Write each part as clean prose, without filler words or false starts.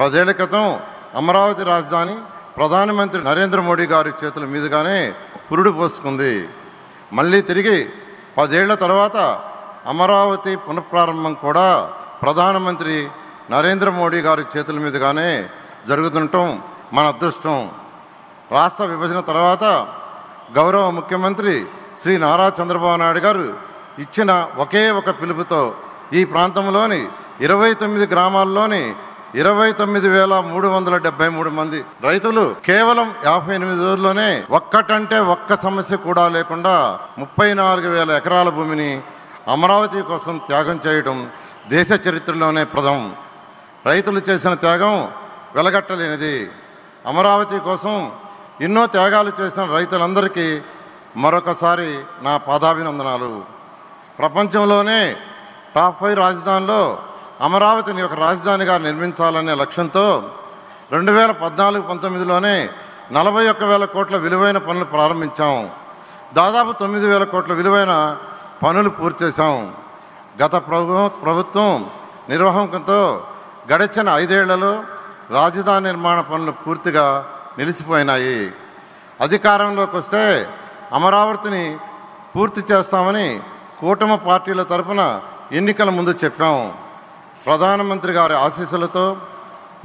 10 ఏళ్ల క్రితం అమరావతి రాజధాని ప్రధానమంత్రి నరేంద్ర మోడీ గారి చేతుల మీదుగానే పురుడు పోసుకుంది. మళ్ళీ తిరిగి 10 ఏళ్ల తర్వాత అమరావతి పునఃప్రారంభం కూడా ప్రధానమంత్రి నరేంద్ర మోడీ గారి చేతుల మీదుగానే జరుగుతుండటం మన అదృష్టం. రాష్ట్ర విభజన తర్వాత గౌరవ ముఖ్యమంత్రి శ్రీ నారా చంద్రబాబు నాయుడు గారు ఇచ్చిన ఒకే ఒక పిలుపుతో ఈ ప్రాంతంలోని 29 గ్రామాల్లోని 29,373 మంది రైతులు కేవలం 58 రోజుల్లోనే ఒక్కటంటే ఒక్క సమస్య కూడా లేకుండా 34,000 ఎకరాల భూమిని అమరావతి కోసం త్యాగం చేయడం దేశ చరిత్రలోనే ప్రథమం. రైతులు చేసిన త్యాగం వెలగట్టలేనిది. అమరావతి కోసం ఎన్నో త్యాగాలు చేసిన రైతులందరికీ మరొకసారి నా పాదాభినందనాలు. ప్రపంచంలోనే టాప్ 5 రాజధానిలో అమరావతిని ఒక రాజధానిగా నిర్మించాలనే లక్ష్యంతో 2014-19లోనే 41,000 కోట్ల విలువైన పనులు ప్రారంభించాం. దాదాపు 9,000 కోట్ల విలువైన పనులు పూర్తి చేశాం. గత ప్రభుత్వం నిర్వాహకంతో గడిచిన 5 ఏళ్లలో రాజధాని నిర్మాణ పనులు పూర్తిగా నిలిచిపోయినాయి. అధికారంలోకి వస్తే అమరావతిని పూర్తి చేస్తామని కూటమి పార్టీల తరఫున ఎన్నికల ముందు చెప్పాం. ప్రధానమంత్రి గారి ఆశీస్సులతో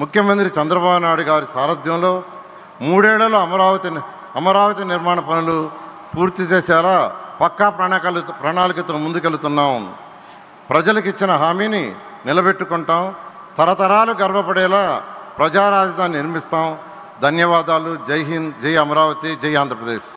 ముఖ్యమంత్రి చంద్రబాబు నాయుడు గారి సారథ్యంలో 3 ఏళ్లలో అమరావతి నిర్మాణ పనులు పూర్తి చేసేలా పక్కా ప్రణాళికతో ముందుకెళ్తున్నాం. ప్రజలకు ఇచ్చిన హామీని నిలబెట్టుకుంటాం. తరతరాలు గర్వపడేలా ప్రజా రాజధాని నిర్మిస్తాం. ధన్యవాదాలు. జై హింద్, జై అమరావతి, జై ఆంధ్రప్రదేశ్.